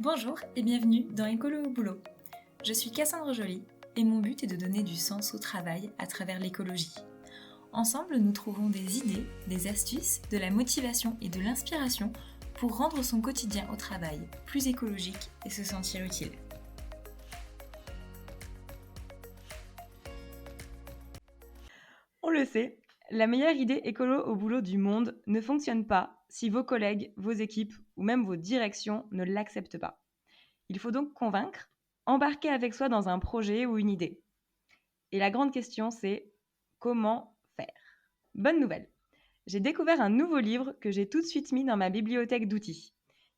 Bonjour et bienvenue dans Écolo au boulot. Je suis Cassandre Joly et mon but est de donner du sens au travail à travers l'écologie. Ensemble, nous trouvons des idées, des astuces, de la motivation et de l'inspiration pour rendre son quotidien au travail plus écologique et se sentir utile. On le sait, la meilleure idée écolo au boulot du monde ne fonctionne pas si vos collègues, vos équipes ou même vos directions ne l'acceptent pas. Il faut donc convaincre, embarquer avec soi dans un projet ou une idée. Et la grande question, c'est comment faire ? Bonne nouvelle, j'ai découvert un nouveau livre que j'ai tout de suite mis dans ma bibliothèque d'outils.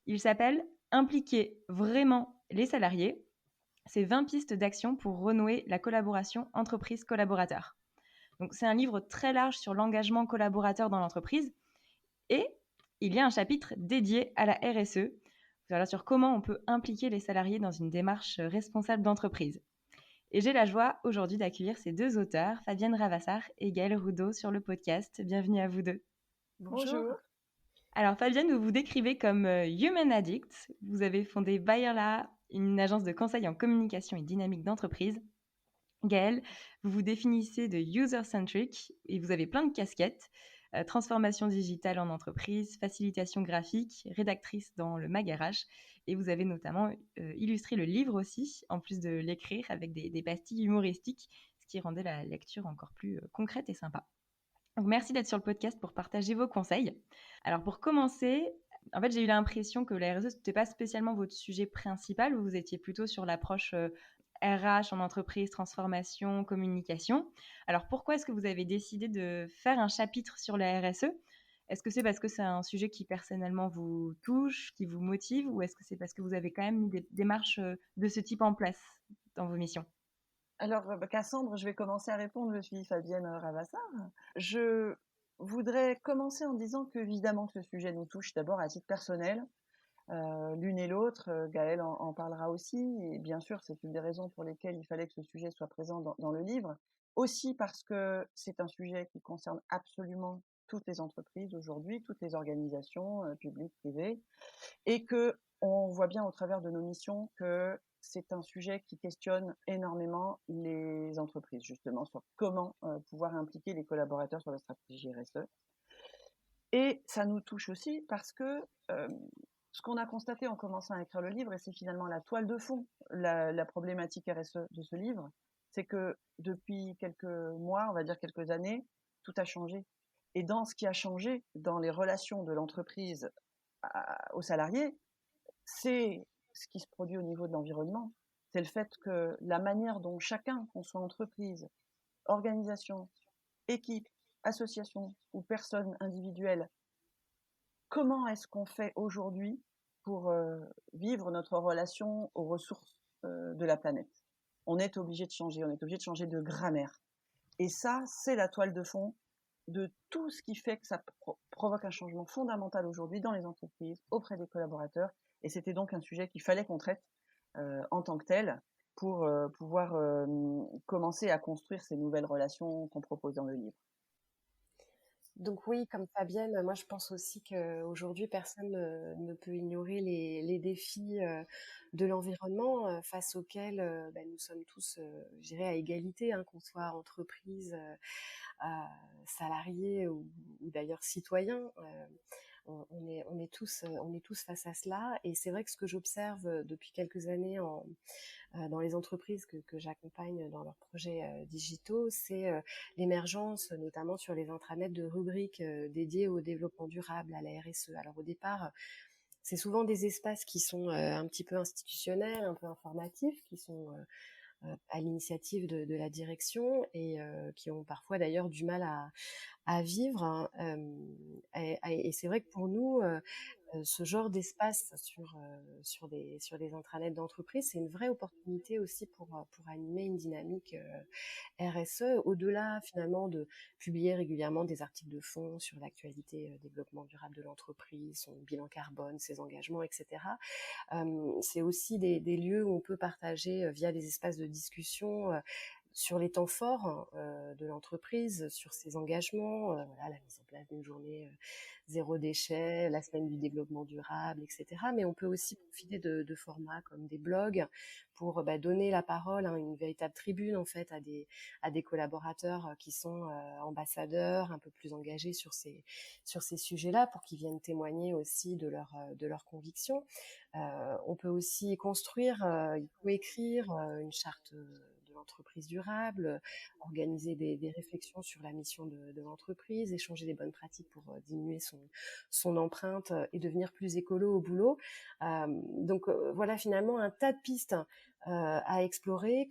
Il s'appelle « Impliquer vraiment les salariés ». C'est 20 pistes d'action pour renouer la collaboration entreprise-collaborateur. Donc, c'est un livre très large sur l'engagement collaborateur dans l'entreprise et il y a un chapitre dédié à la RSE, voilà, sur comment on peut impliquer les salariés dans une démarche responsable d'entreprise. Et j'ai la joie aujourd'hui d'accueillir ces deux auteurs, Fabienne Ravassar et Gaëlle Roudot, sur le podcast. Bienvenue à vous deux. Bonjour. Alors Fabienne, vous vous décrivez comme Human Addict. Vous avez fondé Bayerla, une agence de conseil en communication et dynamique d'entreprise. Gaëlle, vous vous définissez de user-centric et vous avez plein de casquettes. Transformation digitale en entreprise, facilitation graphique, rédactrice dans le Mag RH. Et vous avez notamment illustré le livre aussi, en plus de l'écrire avec des pastilles humoristiques, ce qui rendait la lecture encore plus concrète et sympa. Donc, merci d'être sur le podcast pour partager vos conseils. Alors pour commencer, en fait, j'ai eu l'impression que la RSE, ce n'était pas spécialement votre sujet principal, vous étiez plutôt sur l'approche RH en entreprise, transformation, communication. Alors pourquoi est-ce que vous avez décidé de faire un chapitre sur la RSE ? Est-ce que c'est parce que c'est un sujet qui personnellement vous touche, qui vous motive, ou est-ce que c'est parce que vous avez quand même mis des démarches de ce type en place dans vos missions ? Alors, Cassandre, je vais commencer à répondre. Je suis Fabienne Ravassar. Je voudrais commencer en disant qu'évidemment que ce sujet nous touche d'abord à titre personnel, l'une et l'autre. Gaëlle en parlera aussi. Et bien sûr, c'est une des raisons pour lesquelles il fallait que ce sujet soit présent dans le livre. Aussi parce que c'est un sujet qui concerne absolument toutes les entreprises aujourd'hui, toutes les organisations publiques, privées, et que on voit bien au travers de nos missions que c'est un sujet qui questionne énormément les entreprises, justement, sur comment pouvoir impliquer les collaborateurs sur la stratégie RSE. Et ça nous touche aussi parce que ce qu'on a constaté en commençant à écrire le livre, et c'est finalement la toile de fond, la problématique RSE de ce livre, c'est que depuis quelques mois, on va dire quelques années, tout a changé. Et dans ce qui a changé, dans les relations de l'entreprise aux salariés, c'est ce qui se produit au niveau de l'environnement. C'est le fait que la manière dont chacun, qu'on soit entreprise, organisation, équipe, association ou personne individuelle, comment est-ce qu'on fait aujourd'hui pour vivre notre relation aux ressources de la planète ? On est obligé de changer, on est obligé de changer de grammaire. Et ça, c'est la toile de fond de tout ce qui fait que ça provoque un changement fondamental aujourd'hui dans les entreprises, auprès des collaborateurs. Et c'était donc un sujet qu'il fallait qu'on traite en tant que tel pour pouvoir commencer à construire ces nouvelles relations qu'on propose dans le livre. Donc oui, comme Fabienne, moi je pense aussi qu'aujourd'hui personne ne peut ignorer les défis de l'environnement face auxquels nous sommes tous, je dirais, à égalité, hein, qu'on soit entreprise, salariés ou d'ailleurs citoyens. On est tous face à cela, et c'est vrai que ce que j'observe depuis quelques années dans les entreprises que j'accompagne dans leurs projets digitaux, c'est l'émergence, notamment sur les intranets, de rubriques dédiées au développement durable, à la RSE. Alors au départ, c'est souvent des espaces qui sont un petit peu institutionnels, un peu informatifs, qui sont à l'initiative de la direction, et qui ont parfois d'ailleurs du mal à vivre, hein. Et c'est vrai que pour nous, ce genre d'espace sur des intranets d'entreprise, c'est une vraie opportunité aussi pour animer une dynamique RSE, au-delà finalement de publier régulièrement des articles de fond sur l'actualité, développement durable de l'entreprise, son bilan carbone, ses engagements, etc. C'est aussi des lieux où on peut partager via des espaces de discussion sur les temps forts de l'entreprise, sur ses engagements, voilà, la mise en place d'une journée zéro déchet, la semaine du développement durable, etc. Mais on peut aussi profiter de formats comme des blogs pour donner la parole, hein, une véritable tribune en fait à des collaborateurs qui sont ambassadeurs, un peu plus engagés sur ces sujets-là, pour qu'ils viennent témoigner aussi de leurs convictions. On peut aussi construire, coécrire une charte de l'entreprise durable, organiser des réflexions sur la mission de l'entreprise, échanger des bonnes pratiques pour diminuer son empreinte et devenir plus écolo au boulot. Donc voilà, finalement un tas de pistes à explorer,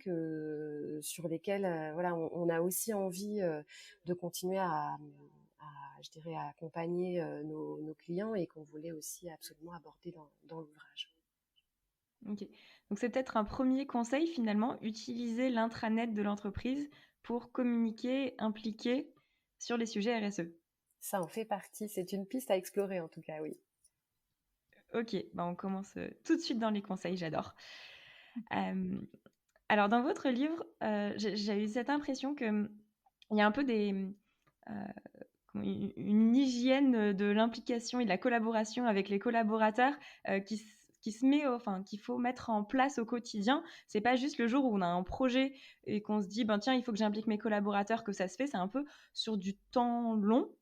sur lesquelles voilà, on a aussi envie de continuer je dirais, à accompagner nos clients, et qu'on voulait aussi absolument aborder dans l'ouvrage. Ok. Donc c'est peut-être un premier conseil finalement, utiliser l'intranet de l'entreprise pour communiquer, impliquer sur les sujets RSE. Ça en fait partie, c'est une piste à explorer en tout cas, oui. Ok, on commence tout de suite dans les conseils, j'adore. Alors dans votre livre, j'ai eu cette impression qu'il y a un peu une hygiène de l'implication et de la collaboration avec les collaborateurs qui se met, enfin, qu'il faut mettre en place au quotidien. C'est pas juste le jour où on a un projet et qu'on se dit, tiens, il faut que j'implique mes collaborateurs, que ça se fait. C'est un peu sur du temps long.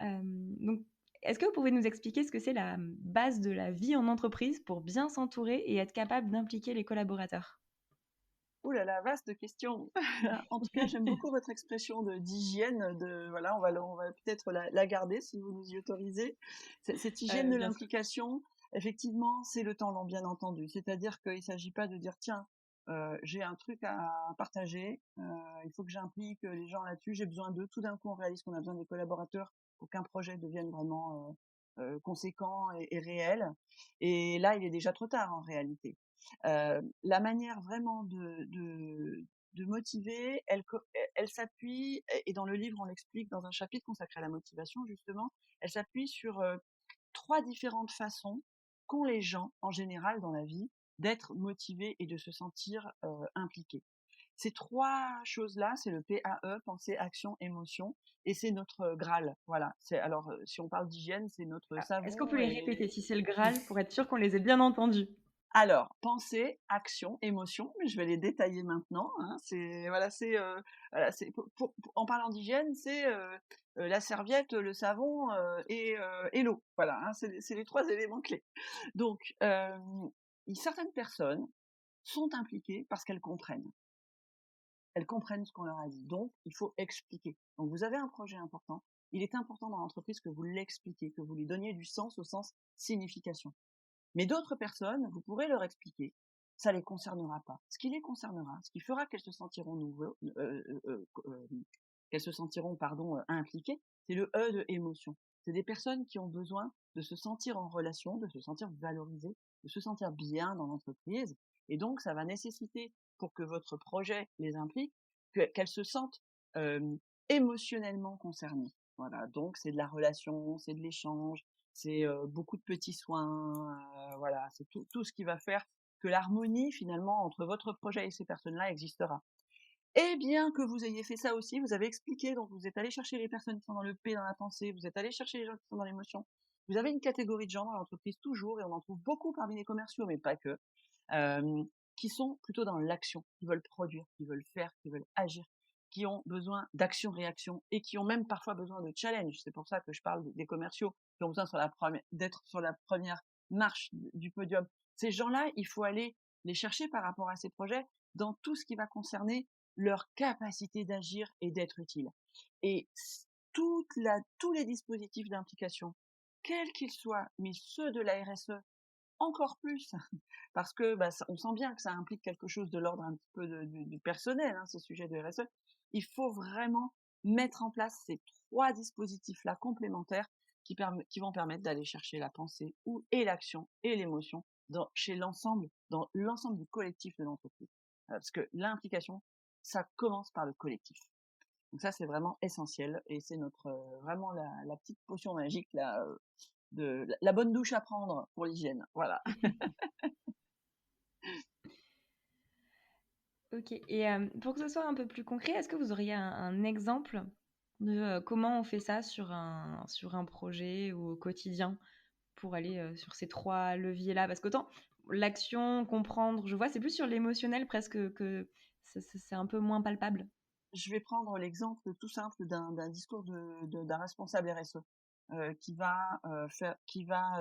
Donc, est-ce que vous pouvez nous expliquer ce que c'est la base de la vie en entreprise pour bien s'entourer et être capable d'impliquer les collaborateurs? Ouh là là, vaste question. En tout cas, j'aime beaucoup votre expression d'hygiène. Voilà, on va peut-être la garder si vous nous y autorisez. Cette hygiène de Bien sûr. l'implication, effectivement, c'est le temps long, bien entendu. C'est-à-dire qu'il ne s'agit pas de dire, tiens, j'ai un truc à partager, il faut que j'implique les gens là-dessus, j'ai besoin d'eux. Tout d'un coup, on réalise qu'on a besoin des collaborateurs pour qu'un projet devienne vraiment conséquent et réel. Et là, il est déjà trop tard en réalité. La manière vraiment de motiver, elle s'appuie, et dans le livre on l'explique dans un chapitre consacré à la motivation justement, elle s'appuie sur 3 différentes façons qu'ont les gens en général dans la vie d'être motivés et de se sentir impliqués. Ces 3 choses-là, c'est le PAE, pensée, action, émotion, et c'est notre Graal. Voilà. Alors, si on parle d'hygiène, c'est notre Est-ce qu'on peut savon les répéter si c'est le Graal pour être sûr qu'on les ait bien entendus? Alors, pensée, action, émotion, je vais les détailler maintenant. Hein. En parlant d'hygiène, c'est la serviette, le savon et l'eau. Voilà, hein, c'est les 3 éléments clés. Donc, certaines personnes sont impliquées parce qu'elles comprennent. Elles comprennent ce qu'on leur a dit. Donc, il faut expliquer. Donc, vous avez un projet important. Il est important dans l'entreprise que vous l'expliquiez, que vous lui donniez du sens au sens signification. Mais d'autres personnes, vous pourrez leur expliquer, ça les concernera pas. Ce qui les concernera, ce qui fera qu'elles se sentiront impliquées, c'est le E de émotion. C'est des personnes qui ont besoin de se sentir en relation, de se sentir valorisées, de se sentir bien dans l'entreprise. Et donc, ça va nécessiter, pour que votre projet les implique, qu'elles se sentent émotionnellement concernées. Voilà. Donc, c'est de la relation, c'est de l'échange, c'est beaucoup de petits soins, voilà, c'est tout ce qui va faire que l'harmonie finalement entre votre projet et ces personnes-là existera. Et bien que vous ayez fait ça aussi, vous avez expliqué, donc vous êtes allé chercher les personnes qui sont dans le P, dans la pensée, vous êtes allé chercher les gens qui sont dans l'émotion. Vous avez une catégorie de gens dans l'entreprise toujours, et on en trouve beaucoup parmi les commerciaux, mais pas que, qui sont plutôt dans l'action, qui veulent produire, qui veulent faire, qui veulent agir, qui ont besoin d'action-réaction et qui ont même parfois besoin de challenge. C'est pour ça que je parle des commerciaux qui ont besoin d'être sur la première marche du podium. Ces gens-là, il faut aller les chercher par rapport à ces projets dans tout ce qui va concerner leur capacité d'agir et d'être utile. Et tous les dispositifs d'implication, quels qu'ils soient, mais ceux de la RSE encore plus, parce que on sent bien que ça implique quelque chose de l'ordre un petit peu du personnel, hein, ces sujets de RSE. Il faut vraiment mettre en place ces 3 dispositifs-là complémentaires qui vont permettre d'aller chercher la pensée et l'action et l'émotion dans l'ensemble du collectif de l'entreprise. Parce que l'implication, ça commence par le collectif. Donc ça, c'est vraiment essentiel, et c'est vraiment la petite potion magique là, de la bonne douche à prendre pour l'hygiène. Voilà. Ok. Et pour que ce soit un peu plus concret, est-ce que vous auriez un exemple de comment on fait ça sur un projet ou au quotidien pour aller sur ces trois leviers-là? Parce qu'autant l'action, comprendre, je vois, c'est plus sur l'émotionnel presque que c'est un peu moins palpable. Je vais prendre l'exemple tout simple d'un discours d'un responsable RSE qui va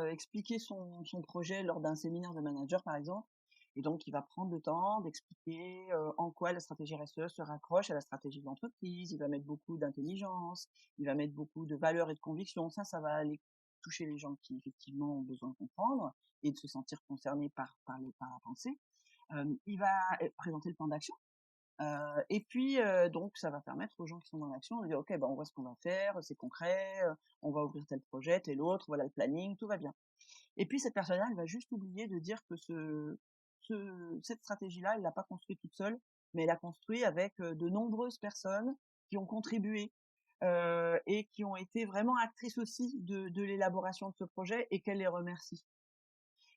expliquer son projet lors d'un séminaire de manager, par exemple. Et donc, il va prendre le temps d'expliquer en quoi la stratégie RSE se raccroche à la stratégie de l'entreprise. Il va mettre beaucoup d'intelligence, il va mettre beaucoup de valeurs et de convictions. Ça va aller toucher les gens qui effectivement ont besoin de comprendre et de se sentir concernés par la pensée. Il va présenter le plan d'action. Et puis donc ça va permettre aux gens qui sont dans l'action de dire ok, ben on voit ce qu'on va faire, c'est concret, on va ouvrir tel projet, tel autre, voilà le planning, tout va bien. Et puis cette personne-là, elle va juste oublier de dire que cette stratégie-là, elle l'a pas construite toute seule, mais elle a construit avec de nombreuses personnes qui ont contribué et qui ont été vraiment actrices aussi de l'élaboration de ce projet et qu'elle les remercie.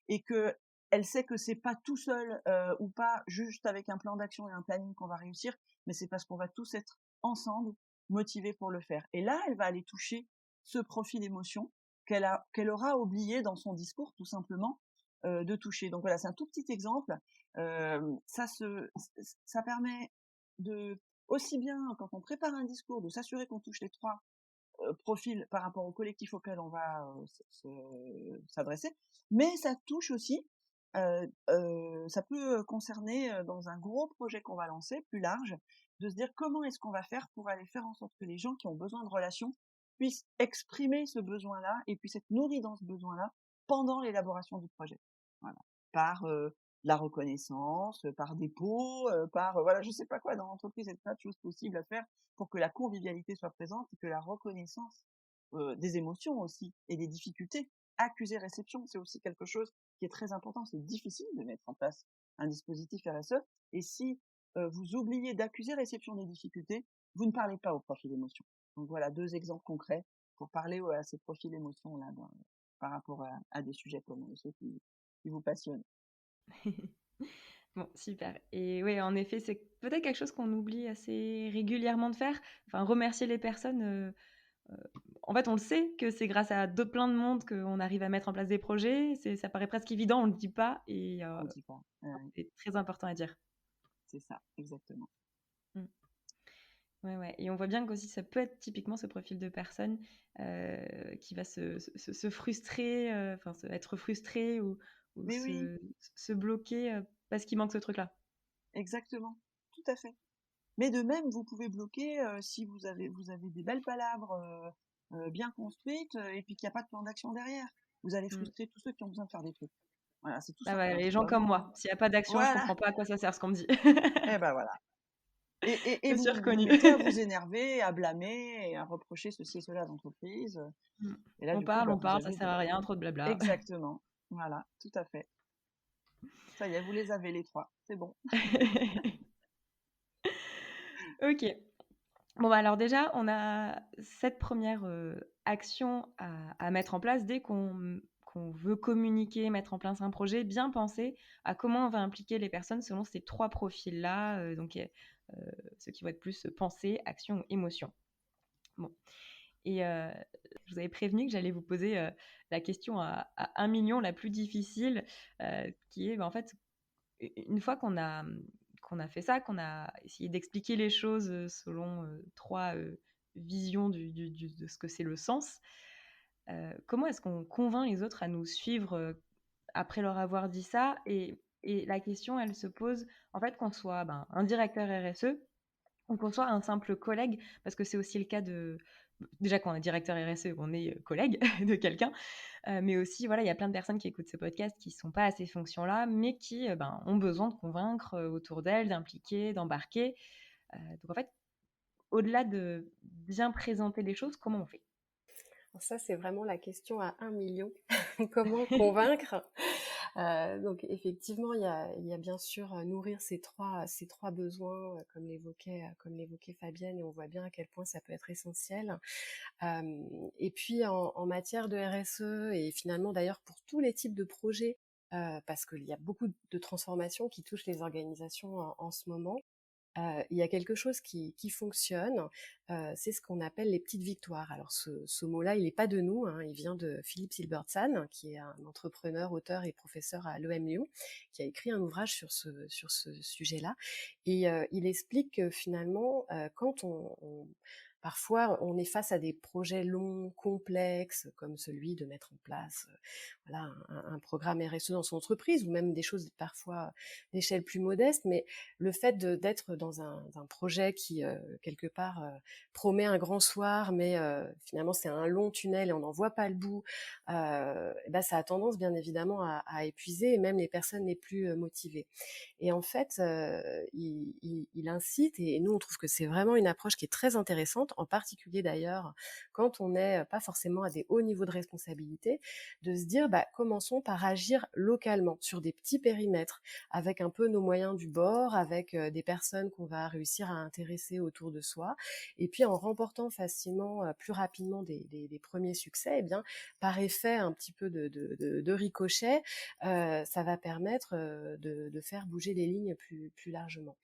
Et que elle sait que c'est pas tout seul ou pas juste avec un plan d'action et un planning qu'on va réussir, mais c'est parce qu'on va tous être ensemble motivés pour le faire. Et là, elle va aller toucher ce profil émotion qu'elle aura oublié dans son discours tout simplement de toucher. Donc voilà, c'est un tout petit exemple. Ça permet de aussi bien quand on prépare un discours de s'assurer qu'on touche les trois profils par rapport au collectif auquel on va s'adresser, mais ça touche aussi, ça peut concerner dans un gros projet qu'on va lancer, plus large, de se dire comment est-ce qu'on va faire pour aller faire en sorte que les gens qui ont besoin de relations puissent exprimer ce besoin-là et puissent être nourris dans ce besoin-là pendant l'élaboration du projet. Voilà. Par la reconnaissance, par des pots, par voilà, je sais pas quoi, dans l'entreprise, il y a plein de choses possibles à faire pour que la convivialité soit présente et que la reconnaissance des émotions aussi et des difficultés. Accuser-réception, c'est aussi quelque chose qui est très important. C'est difficile de mettre en place un dispositif RSE. Et si vous oubliez d'accuser-réception des difficultés, vous ne parlez pas au profil émotion. Donc voilà, 2 exemples concrets pour parler à ces profils émotions là par rapport à des sujets comme ceux qui vous passionnent. Bon, super. Et oui, en effet, c'est peut-être quelque chose qu'on oublie assez régulièrement de faire. Enfin, remercier les personnes. En fait, on le sait que c'est grâce à plein de monde qu'on arrive à mettre en place des projets. Ça paraît presque évident, on ne le dit pas. Et On ne dit pas. c'est très important à dire. C'est ça, exactement. Mm. Ouais, ouais. Et on voit bien qu'aussi, ça peut être typiquement ce profil de personne qui va se frustrer, enfin, être frustré ou Mais oui, se bloquer parce qu'il manque ce truc-là. exactement, tout à fait. Mais de même, vous pouvez bloquer si vous avez des belles palabres bien construites et puis qu'il n'y a pas de plan d'action derrière. Vous allez Mm. frustrer tous ceux qui ont besoin de faire des trucs. Voilà, c'est tout Ah simple. ouais, Hein, les c'est gens comme vraiment. moi. S'il n'y a pas d'action, je Voilà. comprends pas à quoi ça sert ce qu'on me dit. Et ben voilà. Et Je suis vous reconnue. mettez à vous énerver, à blâmer et à reprocher ceci et cela à l'entreprise. Mm. Et là, du coup, On vous parle, ça avez sert à rien, trop de blabla. exactement. Voilà, tout à fait. Ça y est, vous les avez les trois. C'est bon. Ok. Bon, bah alors déjà, on a cette première action à mettre en place dès qu'on veut communiquer, mettre en place un projet, bien penser à comment on va impliquer les personnes selon ces trois profils-là, donc ceux qui vont être plus pensée, action, émotion. Bon. Et je vous avais prévenu que j'allais vous poser la question à 1 million, la plus difficile, qui est, bah, en fait, une fois qu'on a fait ça, qu'on a essayé d'expliquer les choses selon trois visions de ce que c'est le sens, comment est-ce qu'on convainc les autres à nous suivre après leur avoir dit ça et la question, elle se pose, en fait, qu'on soit un directeur RSE ou qu'on soit un simple collègue, parce que c'est aussi le cas de... Déjà, quand on est directeur RSE, on est collègue de quelqu'un, mais aussi, voilà, il y a plein de personnes qui écoutent ce podcast qui ne sont pas à ces fonctions-là, mais qui ont besoin de convaincre autour d'elles, d'impliquer, d'embarquer. Donc, en fait, au-delà de bien présenter les choses, comment on fait? Alors ça, c'est vraiment la question à 1 million. Comment convaincre? Donc effectivement, il y a bien sûr nourrir ces trois besoins, comme l'évoquait Fabienne, et on voit bien à quel point ça peut être essentiel. Et puis en matière de RSE, et finalement d'ailleurs pour tous les types de projets parce qu'il y a beaucoup de transformations qui touchent les organisations en ce moment. Il y a quelque chose qui fonctionne, c'est ce qu'on appelle les petites victoires. Alors ce mot-là, il n'est pas de nous, hein, il vient de Philippe Silbertsan, qui est un entrepreneur, auteur et professeur à l'EM Lyon, qui a écrit un ouvrage sur ce sujet-là. Et il explique que finalement, quand parfois, on est face à des projets longs, complexes, comme celui de mettre en place voilà, un programme RSE dans son entreprise, ou même des choses parfois d'échelle plus modeste, mais le fait d'être dans un projet qui, quelque part, promet un grand soir, mais finalement c'est un long tunnel et on n'en voit pas le bout, ça a tendance bien évidemment à épuiser, et même les personnes les plus motivées. Et en fait, il incite, et nous on trouve que c'est vraiment une approche qui est très intéressante, en particulier d'ailleurs quand on n'est pas forcément à des hauts niveaux de responsabilité, de se dire commençons par agir localement, sur des petits périmètres, avec un peu nos moyens du bord, avec des personnes qu'on va réussir à intéresser autour de soi, et puis en remportant facilement, plus rapidement des premiers succès, eh bien, par effet un petit peu de ricochet, ça va permettre de faire bouger les lignes plus largement.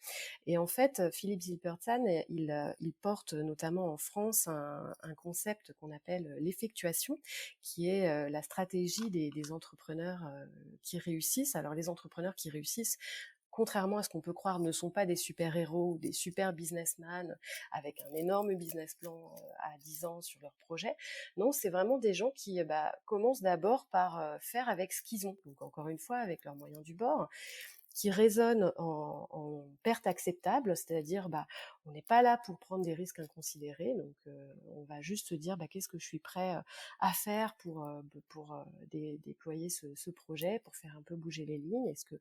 Et en fait, Philippe Silbertsan, il porte notamment en France un concept qu'on appelle l'effectuation, qui est la stratégie des entrepreneurs qui réussissent. Alors les entrepreneurs qui réussissent, contrairement à ce qu'on peut croire, ne sont pas des super-héros ou des super businessmen avec un énorme business plan à 10 ans sur leur projet. Non, c'est vraiment des gens qui commencent d'abord par faire avec ce qu'ils ont. Donc encore une fois, avec leurs moyens du bord, qui raisonnent en perte acceptable, c'est-à-dire on n'est pas là pour prendre des risques inconsidérés, donc on va juste se dire qu'est-ce que je suis prêt à faire pour déployer ce projet, pour faire un peu bouger les lignes, est-ce que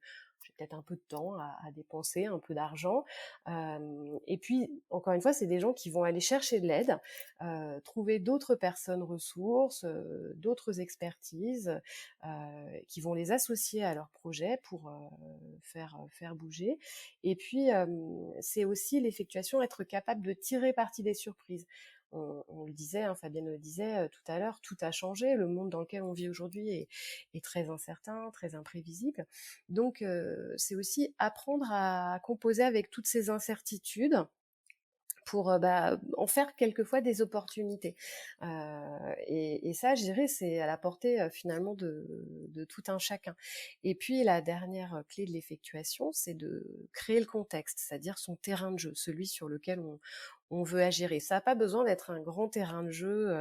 j'ai peut-être un peu de temps à dépenser, un peu d'argent, et puis encore une fois c'est des gens qui vont aller chercher de l'aide, trouver d'autres personnes ressources, d'autres expertises, qui vont les associer à leur projet pour faire bouger. Et puis c'est aussi l'effectuation, être capable de tirer parti des surprises. On le disait, hein, Fabienne le disait tout à l'heure, tout a changé, le monde dans lequel on vit aujourd'hui est très incertain, très imprévisible. Donc c'est aussi apprendre à composer avec toutes ces incertitudes, pour en faire quelquefois des opportunités. Et ça, je dirais, c'est à la portée finalement de tout un chacun. Et puis la dernière clé de l'effectuation, c'est de créer le contexte, c'est-à-dire son terrain de jeu, celui sur lequel on veut agir. Et ça n'a pas besoin d'être un grand terrain de jeu.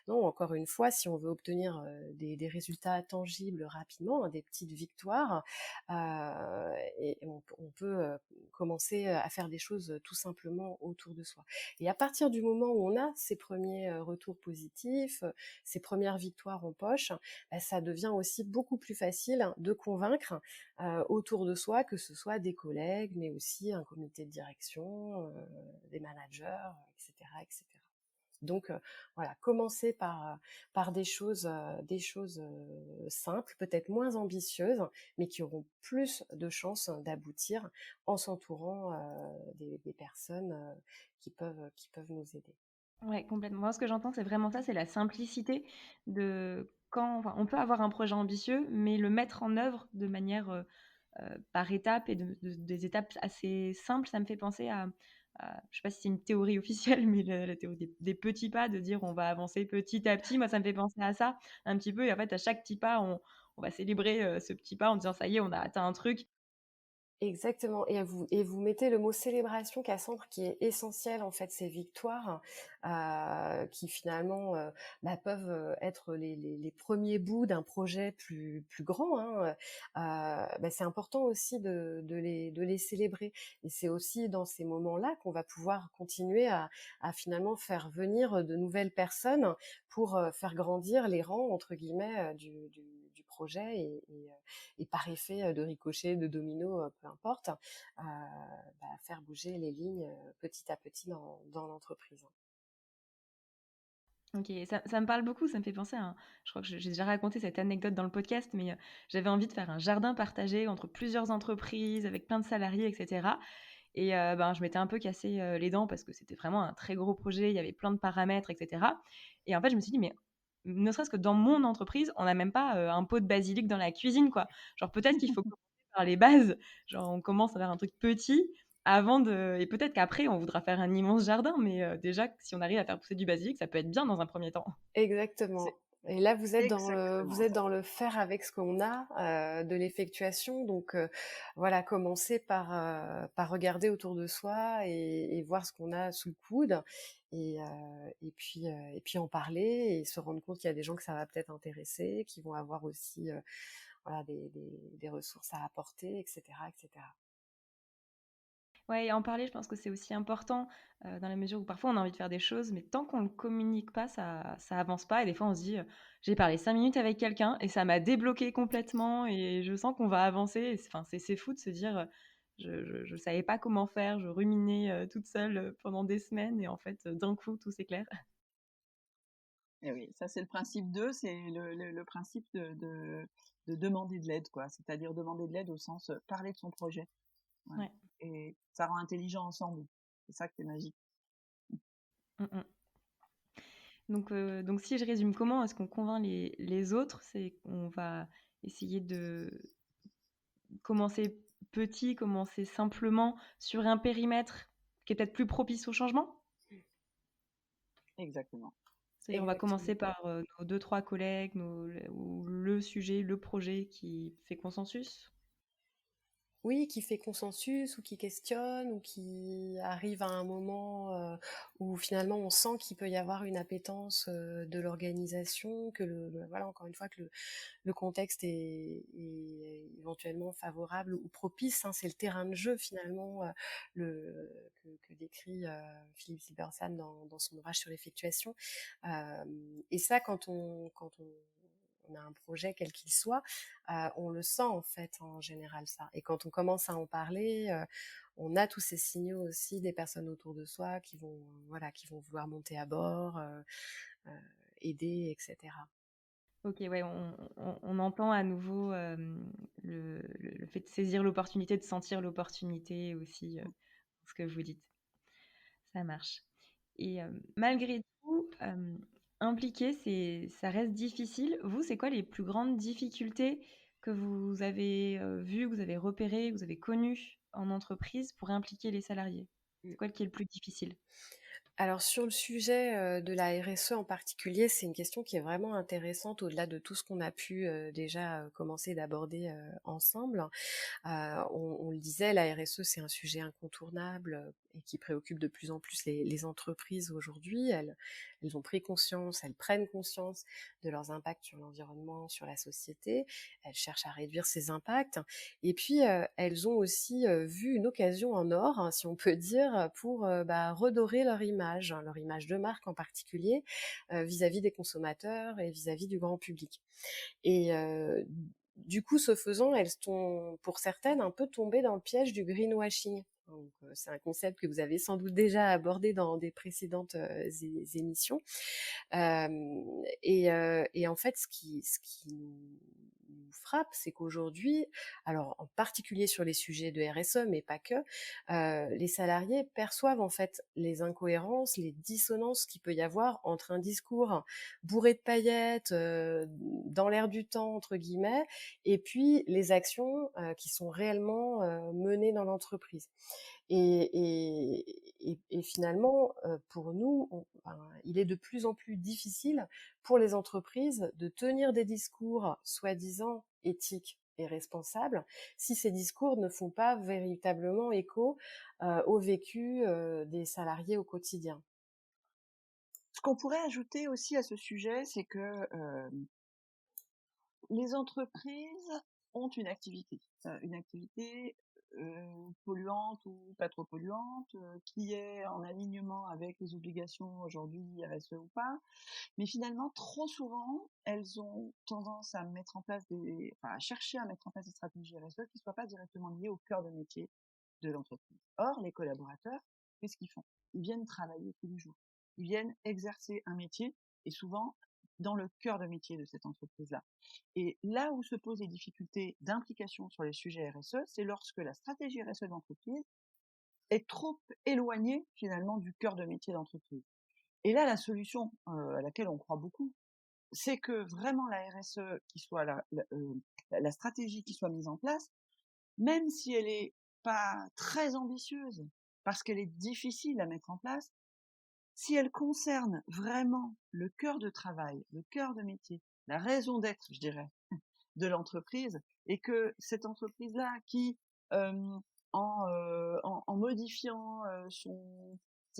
Non, encore une fois, si on veut obtenir des résultats tangibles rapidement, hein, des petites victoires, et on peut commencer à faire des choses tout simplement autour de soi. Et à partir du moment où on a ces premiers retours positifs, ces premières victoires en poche, ça devient aussi beaucoup plus facile de convaincre autour de soi, que ce soit des collègues, mais aussi un comité de direction, des managers, etc., etc. Donc voilà, commencer par des choses simples, peut-être moins ambitieuses, mais qui auront plus de chances d'aboutir en s'entourant des personnes qui peuvent nous aider. Ouais, complètement. Moi, ce que j'entends, c'est vraiment ça, c'est la simplicité de on peut avoir un projet ambitieux, mais le mettre en œuvre de manière par étapes et des étapes assez simples. Ça me fait penser je sais pas si c'est une théorie officielle, mais la théorie des petits pas, de dire on va avancer petit à petit. Moi, ça me fait penser à ça un petit peu. Et en fait, à chaque petit pas, on va célébrer ce petit pas en disant ça y est, on a atteint un truc. Exactement, et vous mettez le mot célébration, Cassandre, qui est essentiel en fait, ces victoires qui finalement peuvent être les premiers bouts d'un projet plus grand, hein. C'est important aussi de les célébrer, et c'est aussi dans ces moments-là qu'on va pouvoir continuer à finalement faire venir de nouvelles personnes pour faire grandir les rangs entre guillemets du projet, et par effet de ricochet, de domino, peu importe, faire bouger les lignes petit à petit dans l'entreprise. Ok, ça me parle beaucoup, ça me fait penser je crois que j'ai déjà raconté cette anecdote dans le podcast, mais j'avais envie de faire un jardin partagé entre plusieurs entreprises, avec plein de salariés, etc. Et je m'étais un peu cassé les dents parce que c'était vraiment un très gros projet, il y avait plein de paramètres, etc. Et en fait, je me suis dit, mais ne serait-ce que dans mon entreprise, on n'a même pas un pot de basilic dans la cuisine, quoi. Genre peut-être qu'il faut commencer par les bases. Genre on commence à faire un truc petit avant de... Et peut-être qu'après, on voudra faire un immense jardin, mais déjà, si on arrive à faire pousser du basilic, ça peut être bien dans un premier temps. Exactement. C'est Et là, vous exactement êtes ça. dans le faire avec ce qu'on a, de l'effectuation. Donc, voilà, commencer par regarder autour de soi et voir ce qu'on a sous le coude, et puis en parler et se rendre compte qu'il y a des gens que ça va peut-être intéresser, qui vont avoir aussi, voilà, des ressources à apporter, etc., etc. Ouais, et en parler, je pense que c'est aussi important dans la mesure où parfois on a envie de faire des choses, mais tant qu'on ne le communique pas, ça avance pas. Et des fois, on se dit, j'ai parlé 5 minutes avec quelqu'un et ça m'a débloqué complètement et je sens qu'on va avancer. Et enfin, c'est fou de se dire, je savais pas comment faire, je ruminais toute seule pendant des semaines et en fait, d'un coup, tout s'éclaire. Et oui, ça c'est le principe 2, c'est le principe de demander de l'aide, quoi. C'est-à-dire demander de l'aide au sens parler de son projet. Ouais. Ouais. Et ça rend intelligent ensemble. C'est ça qui est magique. Mm, mm. Donc, si je résume, comment est-ce qu'on convainc les autres? C'est qu'on va essayer de commencer petit, commencer simplement sur un périmètre qui est peut-être plus propice au changement. Exactement. C'est-à-dire, on va Exactement. commencer par nos deux, trois collègues, ou le sujet, le projet qui fait consensus. Oui, qui fait consensus ou qui questionne ou qui arrive à un moment où finalement on sent qu'il peut y avoir une appétence de l'organisation, que voilà, encore une fois, que le contexte est éventuellement favorable ou propice, hein. C'est le terrain de jeu finalement, que décrit Philippe Silbersan dans son ouvrage sur l'effectuation. Et ça, quand on a un projet quel qu'il soit, on le sent en fait en général ça. Et quand on commence à en parler, on a tous ces signaux aussi des personnes autour de soi qui vont, voilà, qui vont vouloir monter à bord, euh, aider, etc. Ok, ouais, on entend à nouveau le fait de saisir l'opportunité, de sentir l'opportunité aussi, ce que vous dites. Ça marche. Et malgré tout, impliquer, ça reste difficile. Vous, c'est quoi les plus grandes difficultés que vous avez vues, que vous avez repérées, que vous avez connues en entreprise pour impliquer les salariés? C'est quoi qui est le plus difficile? Alors sur le sujet de la RSE en particulier, c'est une question qui est vraiment intéressante au-delà de tout ce qu'on a pu déjà commencer d'aborder ensemble. On le disait, la RSE, c'est un sujet incontournable et qui préoccupe de plus en plus les entreprises aujourd'hui. Elles ont pris conscience, elles prennent conscience de leurs impacts sur l'environnement, sur la société. Elles cherchent à réduire ces impacts. Et puis, elles ont aussi vu une occasion en or, hein, si on peut dire, pour redorer leur image de marque en particulier, vis-à-vis des consommateurs et vis-à-vis du grand public. Et du coup, ce faisant, elles sont, pour certaines, un peu tombées dans le piège du greenwashing. Donc, c'est un concept que vous avez sans doute déjà abordé dans des précédentes émissions. Et en fait, ce qui nous frappe, c'est qu'aujourd'hui, alors en particulier sur les sujets de RSE, mais pas que, les salariés perçoivent en fait les incohérences, les dissonances qu'il peut y avoir entre un discours bourré de paillettes, dans l'air du temps entre guillemets, et puis les actions qui sont réellement menées dans l'entreprise. Et finalement, pour nous, il est de plus en plus difficile pour les entreprises de tenir des discours soi-disant éthiques et responsables si ces discours ne font pas véritablement écho au vécu des salariés au quotidien. Ce qu'on pourrait ajouter aussi à ce sujet, c'est que les entreprises ont une activité polluante ou pas trop polluante, qui est en alignement avec les obligations aujourd'hui RSE ou pas. Mais finalement, trop souvent, elles ont tendance à mettre en place à chercher à mettre en place des stratégies RSE qui ne soient pas directement liées au cœur de métier de l'entreprise. Or, les collaborateurs, qu'est-ce qu'ils font? Ils viennent travailler tous les jours. Ils viennent exercer un métier et souvent dans le cœur de métier de cette entreprise-là. Et là où se posent les difficultés d'implication sur les sujets RSE, c'est lorsque la stratégie RSE de l'entreprise est trop éloignée finalement du cœur de métier d'entreprise. Et là, la solution à laquelle on croit beaucoup, c'est que vraiment la RSE qui soit la stratégie qui soit mise en place, même si elle est pas très ambitieuse, parce qu'elle est difficile à mettre en place, si elle concerne vraiment le cœur de travail, le cœur de métier, la raison d'être, je dirais, de l'entreprise, et que cette entreprise-là qui, euh, en modifiant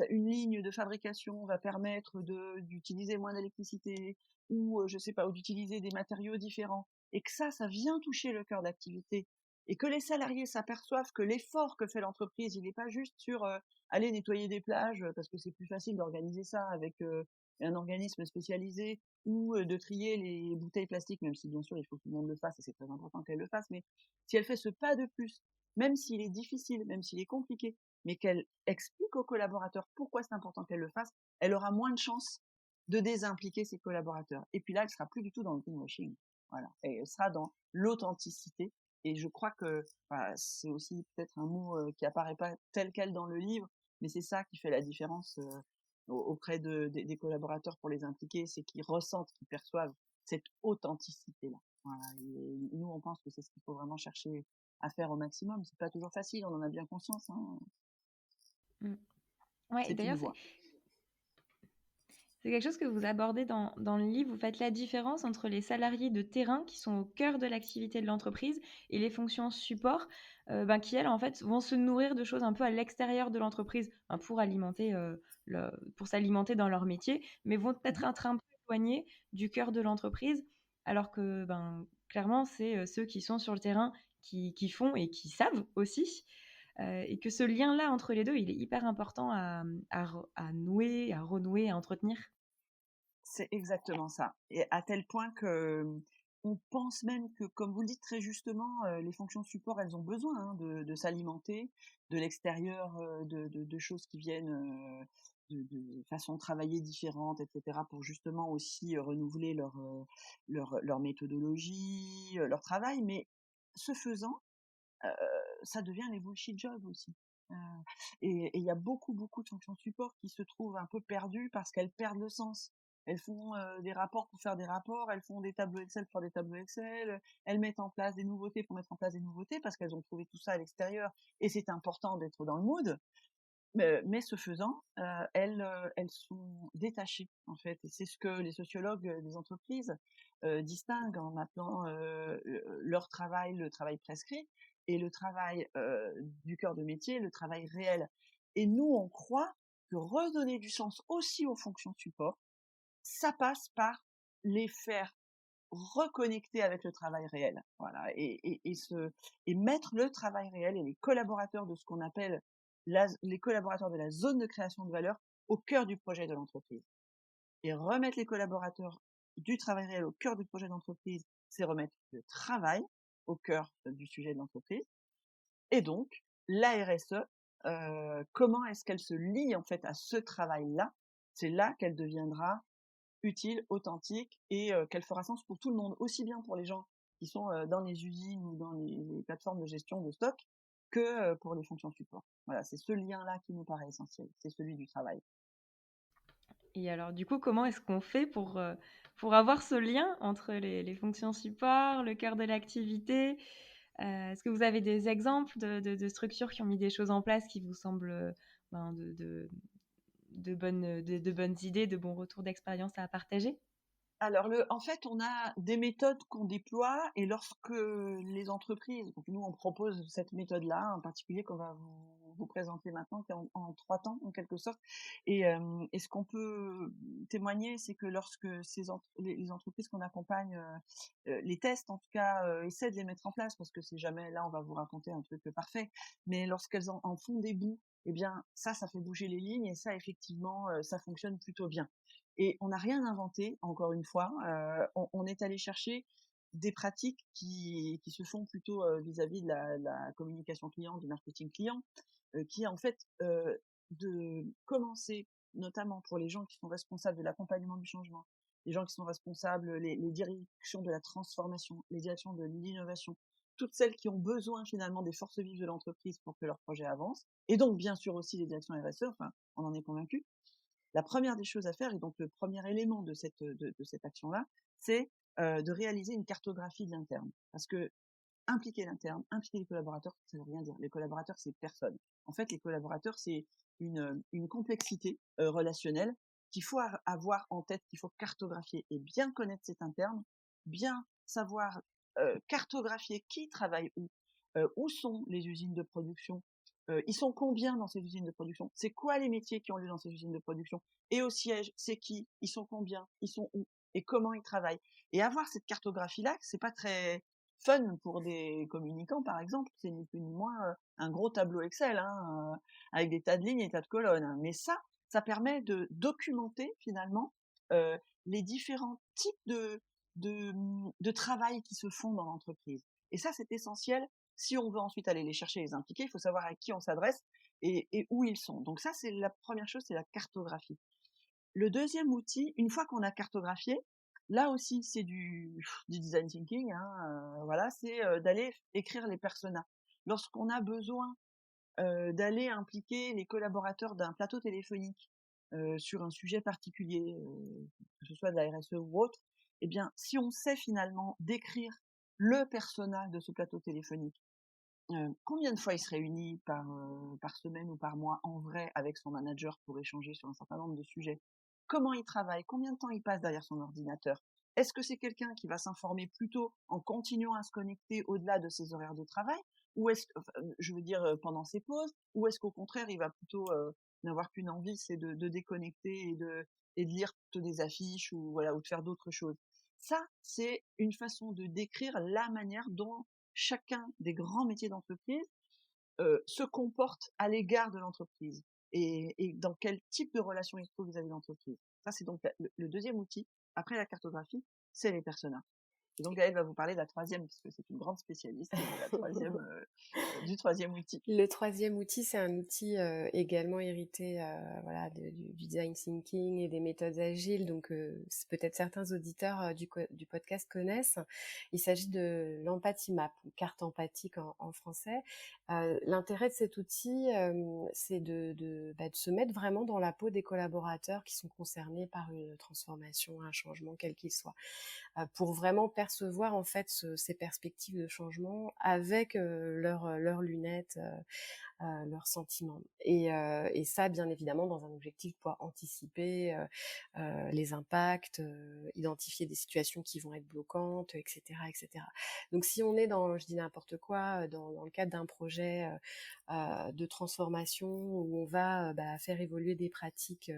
une ligne de fabrication, va permettre d'utiliser moins d'électricité, ou je sais pas, ou d'utiliser des matériaux différents, et que ça vient toucher le cœur d'activité, et que les salariés s'aperçoivent que l'effort que fait l'entreprise, il n'est pas juste sur aller nettoyer des plages, parce que c'est plus facile d'organiser ça avec un organisme spécialisé, ou de trier les bouteilles plastiques, même si bien sûr il faut que tout le monde le fasse et c'est très important qu'elle le fasse, mais si elle fait ce pas de plus, même s'il est difficile, même s'il est compliqué, mais qu'elle explique aux collaborateurs pourquoi c'est important qu'elle le fasse, elle aura moins de chances de désimpliquer ses collaborateurs. Et puis là, elle sera plus du tout dans le greenwashing. Voilà. Et elle sera dans l'authenticité. Et je crois que c'est aussi peut-être un mot qui apparaît pas tel quel dans le livre, mais c'est ça qui fait la différence auprès des collaborateurs pour les impliquer, c'est qu'ils ressentent, qu'ils perçoivent cette authenticité-là. Voilà. Et nous, on pense que c'est ce qu'il faut vraiment chercher à faire au maximum. C'est pas toujours facile, on en a bien conscience. Hein. Mm. Ouais, et C'est une d'ailleurs, voie. c'est quelque chose que vous abordez dans le livre. Vous faites la différence entre les salariés de terrain qui sont au cœur de l'activité de l'entreprise et les fonctions support qui, elles, en fait, vont se nourrir de choses un peu à l'extérieur de l'entreprise pour alimenter, pour s'alimenter dans leur métier, mais vont peut-être être un peu éloignés du cœur de l'entreprise, alors que clairement, c'est ceux qui sont sur le terrain qui font et qui savent aussi. Et que ce lien-là entre les deux, il est hyper important à nouer, à renouer, à entretenir. C'est exactement ça. Et à tel point que on pense même que, comme vous le dites très justement, les fonctions support, elles ont besoin de s'alimenter de l'extérieur, de choses qui viennent de façons de travailler différentes, etc., pour justement aussi renouveler leur méthodologie, leur travail. Mais ce faisant, ça devient les bullshit jobs aussi. Euh, et il y a beaucoup de fonctions support qui se trouvent un peu perdues parce qu'elles perdent le sens. Elles font des rapports pour faire des rapports, elles font des tableaux Excel pour faire des tableaux Excel, elles mettent en place des nouveautés pour mettre en place des nouveautés parce qu'elles ont trouvé tout ça à l'extérieur et c'est important d'être dans le mood. Mais ce faisant, elles sont détachées en fait, et c'est ce que les sociologues des entreprises distinguent en appelant leur travail le travail prescrit et le travail du cœur de métier le travail réel. Et nous, on croit que redonner du sens aussi aux fonctions support, ça passe par les faire reconnecter avec le travail réel, voilà, et mettre le travail réel et les collaborateurs de ce qu'on appelle les collaborateurs de la zone de création de valeur au cœur du projet de l'entreprise. Et remettre les collaborateurs du travail réel au cœur du projet d'entreprise, c'est remettre le travail au cœur du sujet de l'entreprise. Et donc, la RSE, comment est-ce qu'elle se lie en fait à ce travail-là? C'est là qu'elle deviendra utile, authentique et qu'elle fera sens pour tout le monde, aussi bien pour les gens qui sont dans les usines ou dans les plateformes de gestion de stock que pour les fonctions support. Voilà, c'est ce lien-là qui nous paraît essentiel, c'est celui du travail. Et alors, du coup, comment est-ce qu'on fait pour avoir ce lien entre les fonctions support, le cœur de l'activité? Est-ce que vous avez des exemples de structures qui ont mis des choses en place qui vous semblent de bonnes idées, de bons retours d'expérience à partager? Alors, en fait, on a des méthodes qu'on déploie et lorsque les entreprises, donc nous on propose cette méthode-là en particulier qu'on va vous présenter maintenant, qui est en 3 temps en quelque sorte. Et ce qu'on peut témoigner, c'est que lorsque les entreprises qu'on accompagne les testent, en tout cas, essaient de les mettre en place, parce que c'est jamais là on va vous raconter un truc parfait, mais lorsqu'elles en font des bouts, eh bien ça fait bouger les lignes et ça effectivement ça fonctionne plutôt bien. Et on n'a rien inventé, encore une fois. On est allé chercher des pratiques qui se font plutôt vis-à-vis de la communication client, du marketing client, qui est en fait de commencer, notamment pour les gens qui sont responsables de l'accompagnement du changement, les gens qui sont responsables, les directions de la transformation, les directions de l'innovation, toutes celles qui ont besoin finalement des forces vives de l'entreprise pour que leur projet avance, et donc bien sûr aussi les directions RSE, enfin on en est convaincu, la première des choses à faire, et donc le premier élément de cette action-là, c'est de réaliser une cartographie de l'interne. Parce que impliquer l'interne, impliquer les collaborateurs, ça veut rien dire. Les collaborateurs, c'est personne. En fait, les collaborateurs, c'est une complexité relationnelle qu'il faut avoir en tête, qu'il faut cartographier et bien connaître cet interne, bien savoir cartographier qui travaille où sont les usines de production, ils sont combien dans ces usines de production, c'est quoi les métiers qui ont lieu dans ces usines de production, et au siège, c'est qui, ils sont combien, ils sont où, et comment ils travaillent. Et avoir cette cartographie-là, c'est pas très fun pour des communicants, par exemple, c'est ni plus ni moins un gros tableau Excel, hein, avec des tas de lignes et des tas de colonnes. Hein. Mais ça permet de documenter finalement euh, les différents types de travail qui se font dans l'entreprise. Et ça, c'est essentiel. Si on veut ensuite aller les chercher et les impliquer, il faut savoir à qui on s'adresse et où ils sont. Donc ça, c'est la première chose, c'est la cartographie. Le deuxième outil, une fois qu'on a cartographié, là aussi, c'est du design thinking, hein, voilà, c'est d'aller écrire les personas. Lorsqu'on a besoin d'aller impliquer les collaborateurs d'un plateau téléphonique sur un sujet particulier, que ce soit de la RSE ou autre, eh bien, si on sait finalement décrire le persona de ce plateau téléphonique, combien de fois il se réunit par semaine ou par mois en vrai avec son manager pour échanger sur un certain nombre de sujets, comment il travaille, combien de temps il passe derrière son ordinateur, est-ce que c'est quelqu'un qui va s'informer plutôt en continuant à se connecter au-delà de ses horaires de travail, ou est-ce que, enfin, je veux dire pendant ses pauses, ou est-ce qu'au contraire il va plutôt n'avoir qu'une envie, c'est de déconnecter et de lire plutôt des affiches ou voilà ou de faire d'autres choses. Ça, c'est une façon de décrire la manière dont chacun des grands métiers d'entreprise se comporte à l'égard de l'entreprise et dans quel type de relation il se trouve vis-à-vis de l'entreprise. Ça, c'est donc le deuxième outil, après la cartographie, c'est les personas. Et donc, Gaëlle va vous parler de la troisième, puisque c'est une grande spécialiste de la troisième, du troisième outil. Le troisième outil, c'est un outil également hérité voilà, du design thinking et des méthodes agiles. Donc, peut-être certains auditeurs du podcast connaissent. Il s'agit de l'empathie map, ou carte empathique en français. L'intérêt de cet outil, c'est de se mettre vraiment dans la peau des collaborateurs qui sont concernés par une transformation, un changement, quel qu'il soit, pour vraiment percevoir en fait ces perspectives de changement avec leurs lunettes, leurs sentiments. Et ça, bien évidemment, dans un objectif de pouvoir anticiper les impacts, identifier des situations qui vont être bloquantes, etc., etc. Donc, si on est dans, je dis n'importe quoi, dans le cadre d'un projet de transformation où on va faire évoluer des pratiques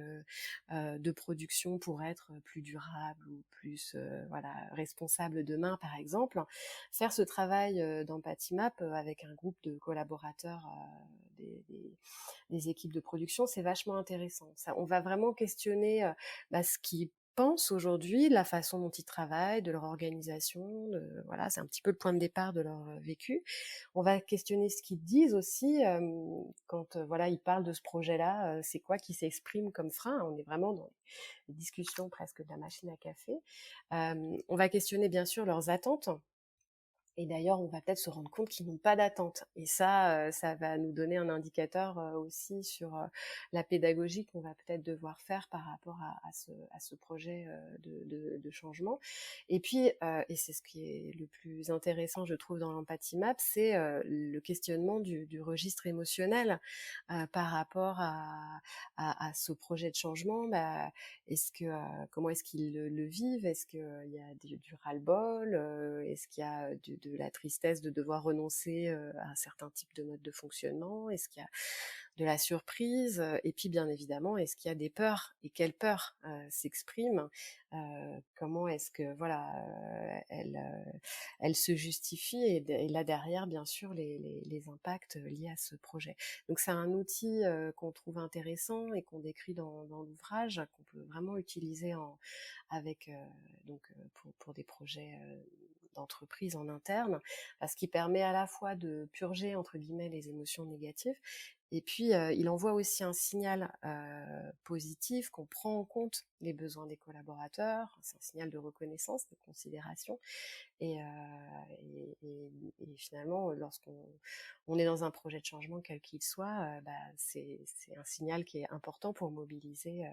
de production pour être plus durable ou plus voilà, responsable demain, par exemple, faire ce travail d'empathie map avec un groupe de collaborateurs des équipes de production, c'est vachement intéressant. Ça, on va vraiment questionner ce qui pensent aujourd'hui, la façon dont ils travaillent, de leur organisation, voilà, c'est un petit peu le point de départ de leur vécu. On va questionner ce qu'ils disent aussi quand voilà, ils parlent de ce projet-là, c'est quoi qui s'exprime comme frein. On est vraiment dans les discussions presque de la machine à café. On va questionner bien sûr leurs attentes. Et d'ailleurs, on va peut-être se rendre compte qu'ils n'ont pas d'attente. Et ça, ça va nous donner un indicateur aussi sur la pédagogie qu'on va peut-être devoir faire par rapport à ce projet de changement. Et puis, et c'est ce qui est le plus intéressant, je trouve, dans l'empathie map, c'est le questionnement du registre émotionnel par rapport à ce projet de changement. Comment est-ce qu'ils le vivent? Est-ce qu'il y a du ras-le-bol? Est-ce qu'il y a de la tristesse de devoir renoncer à un certain type de mode de fonctionnement? Est-ce qu'il y a de la surprise? Et puis, bien évidemment, est-ce qu'il y a des peurs? Et quelles peurs s'expriment? Comment est-ce que voilà, elle se justifie? Et là derrière, bien sûr, les impacts liés à ce projet. Donc, c'est un outil qu'on trouve intéressant et qu'on décrit dans l'ouvrage, qu'on peut vraiment utiliser avec pour des projets d'entreprise en interne, parce qu'il permet à la fois de purger entre guillemets les émotions négatives Et puis, il envoie aussi un signal positif qu'on prend en compte les besoins des collaborateurs. C'est un signal de reconnaissance, de considération. Et, et finalement, lorsqu'on est dans un projet de changement, quel qu'il soit, c'est un signal qui est important pour mobiliser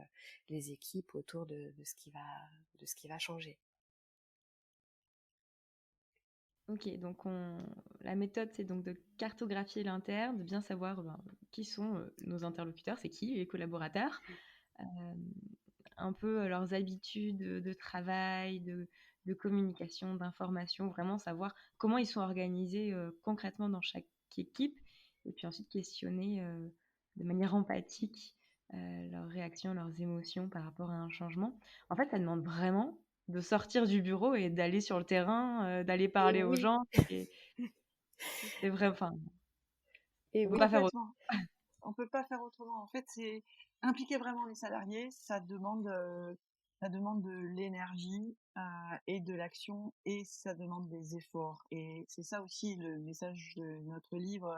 les équipes autour de ce qui va changer. Ok, donc la méthode, c'est donc de cartographier l'interne, de bien savoir qui sont nos interlocuteurs, c'est qui les collaborateurs, euh, un peu leurs habitudes de travail, de communication, d'information, vraiment savoir comment ils sont organisés concrètement dans chaque équipe, et puis ensuite questionner de manière empathique leurs réactions, leurs émotions par rapport à un changement. En fait, ça demande vraiment de sortir du bureau et d'aller sur le terrain, d'aller parler Et aux oui, gens. C'est vrai, enfin, et on peut oui. pas faire autre. Complètement. On peut pas faire autrement. En fait, c'est impliquer vraiment les salariés. Ça demande de l'énergie et de l'action, et ça demande des efforts. Et c'est ça aussi le message de notre livre,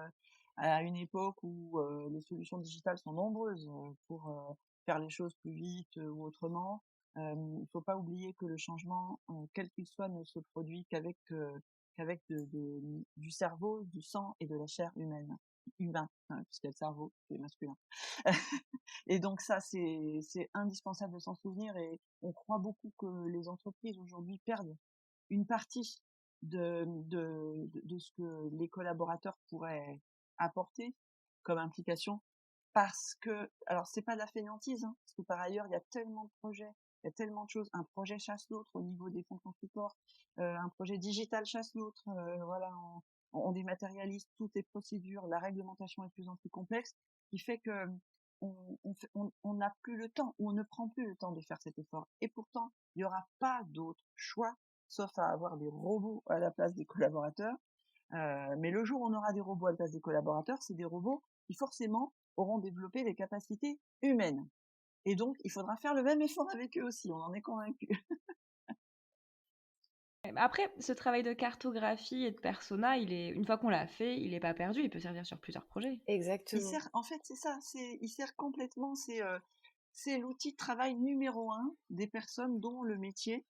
à une époque où les solutions digitales sont nombreuses pour faire les choses plus vite ou autrement. Il faut pas oublier que le changement, quel qu'il soit, ne se produit qu'avec du cerveau, du sang et de la chair humain, hein, puisqu'il y a le cerveau qui est masculin. Et donc ça, c'est indispensable de s'en souvenir, et on croit beaucoup que les entreprises aujourd'hui perdent une partie de ce que les collaborateurs pourraient apporter comme implication, parce que, alors c'est pas de la fainéantise, hein, parce que par ailleurs, il y a tellement de projets, il y a tellement de choses. Un projet chasse l'autre au niveau des fonctions support, un projet digital chasse l'autre, voilà, on dématérialise toutes les procédures, la réglementation est de plus en plus complexe, qui fait que on n'a plus le temps, ou on ne prend plus le temps de faire cet effort. Et pourtant, il n'y aura pas d'autre choix, sauf à avoir des robots à la place des collaborateurs. Mais le jour où on aura des robots à la place des collaborateurs, c'est des robots qui forcément auront développé des capacités humaines. Et donc, il faudra faire le même effort avec eux aussi, on en est convaincu. Après, ce travail de cartographie et de persona, une fois qu'on l'a fait, il n'est pas perdu, il peut servir sur plusieurs projets. Exactement. En fait, c'est ça, il sert complètement, c'est l'outil de travail numéro 1 des personnes dont le métier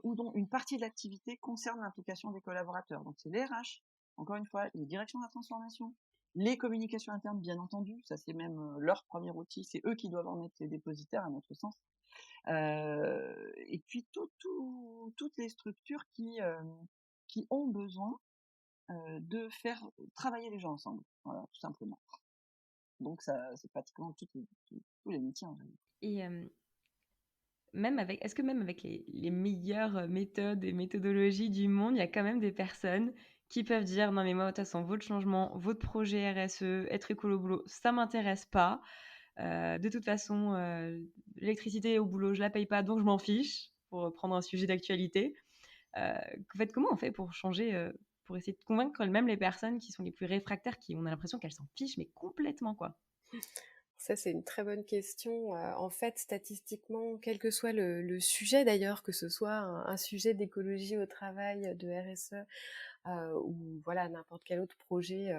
ou dont une partie de l'activité concerne l'implication des collaborateurs. Donc c'est les RH, encore une fois, les directions de la transformation, les communications internes, bien entendu, ça c'est même leur premier outil, c'est eux qui doivent en être les dépositaires à notre sens. Et puis toutes les structures qui ont besoin de faire travailler les gens ensemble, voilà, tout simplement. Donc ça, c'est pratiquement tous les métiers en réalité. Et est-ce que même avec les meilleures méthodes et méthodologies du monde, il y a quand même des personnes qui peuvent dire non mais moi de toute façon votre changement, votre projet RSE, être écolo au boulot, ça m'intéresse pas. De toute façon, l'électricité au boulot, je la paye pas, donc je m'en fiche, pour prendre un sujet d'actualité. En fait, comment on fait pour changer, pour essayer de convaincre même les personnes qui sont les plus réfractaires, qui on a l'impression qu'elles s'en fichent, mais complètement quoi. Ça, c'est une très bonne question. En fait, statistiquement, quel que soit le sujet d'ailleurs, que ce soit un sujet d'écologie au travail, de RSE, ou voilà n'importe quel autre projet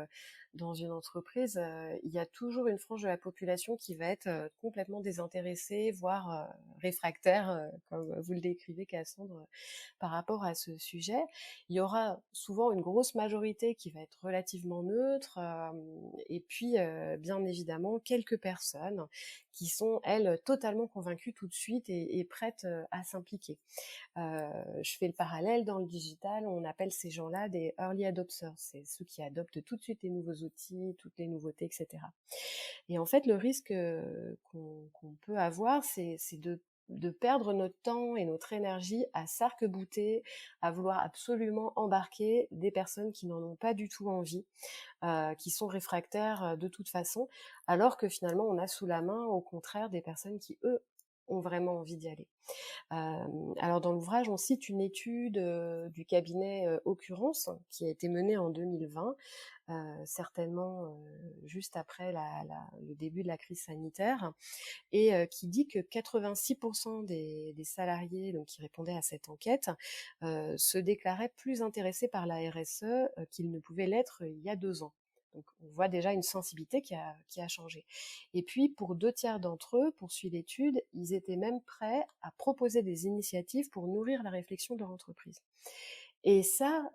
dans une entreprise, il y a toujours une frange de la population qui va être complètement désintéressée, voire réfractaire, comme vous le décrivez, Cassandre, par rapport à ce sujet. Il y aura souvent une grosse majorité qui va être relativement neutre, et puis bien évidemment quelques personnes qui sont, elles, totalement convaincues tout de suite et prêtes à s'impliquer. Je fais le parallèle dans le digital, on appelle ces gens-là des early adopters, c'est ceux qui adoptent tout de suite les nouveaux outils, toutes les nouveautés, etc. Et en fait, le risque qu'on peut avoir, c'est de perdre notre temps et notre énergie à s'arc-bouter, à vouloir absolument embarquer des personnes qui n'en ont pas du tout envie, qui sont réfractaires de toute façon, alors que finalement on a sous la main au contraire des personnes qui, eux, ont vraiment envie d'y aller. Alors dans l'ouvrage, on cite une étude du cabinet Occurrence qui a été menée en 2020, certainement juste après le début de la crise sanitaire, et qui dit que 86% des salariés donc, qui répondaient à cette enquête se déclaraient plus intéressés par la RSE qu'ils ne pouvaient l'être il y a 2 ans. Donc on voit déjà une sensibilité qui a changé. Et puis pour 2 tiers d'entre eux, poursuit l'étude, ils étaient même prêts à proposer des initiatives pour nourrir la réflexion de leur entreprise. Et ça,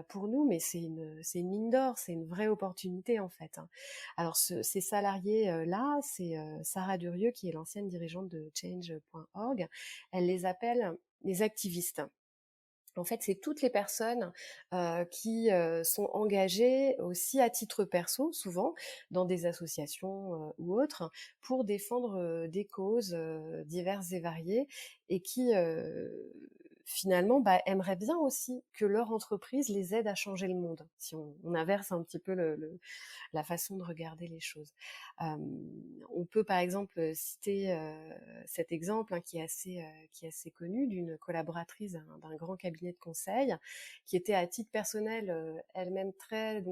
pour nous, mais c'est une mine d'or, c'est une vraie opportunité en fait, hein. Alors ces salariés-là, c'est Sarah Durieux, qui est l'ancienne dirigeante de Change.org, elle les appelle les activistes. En fait, c'est toutes les personnes qui sont engagées aussi à titre perso, souvent, dans des associations ou autres, pour défendre des causes diverses et variées, et qui finalement aimeraient bien aussi que leur entreprise les aide à changer le monde, si on inverse un petit peu la façon de regarder les choses. On peut par exemple citer cet exemple, hein, qui est assez connu, d'une collaboratrice d'un grand cabinet de conseil qui était à titre personnel elle-même très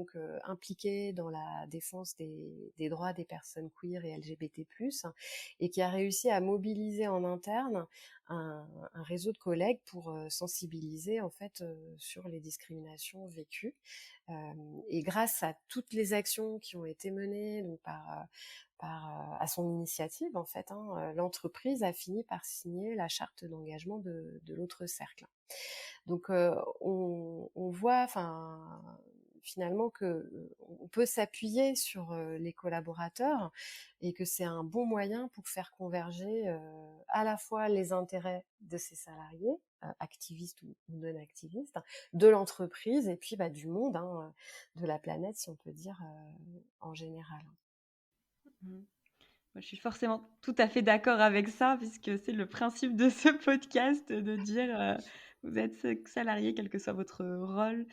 impliquée dans la défense des droits des personnes queer et LGBT+, et qui a réussi à mobiliser en interne un réseau de collègues pour sensibiliser en fait sur les discriminations vécues. Et grâce à toutes les actions qui ont été menées donc à son initiative en fait, hein, l'entreprise a fini par signer la charte d'engagement de l'autre cercle. Donc on voit, enfin, finalement que on peut s'appuyer sur les collaborateurs, et que c'est un bon moyen pour faire converger à la fois les intérêts de ses salariés, activistes ou non activistes, de l'entreprise, et puis du monde, hein, de la planète, si on peut dire, en général. Moi, je suis forcément tout à fait d'accord avec ça, puisque c'est le principe de ce podcast, de dire vous êtes salarié, quel que soit votre rôle,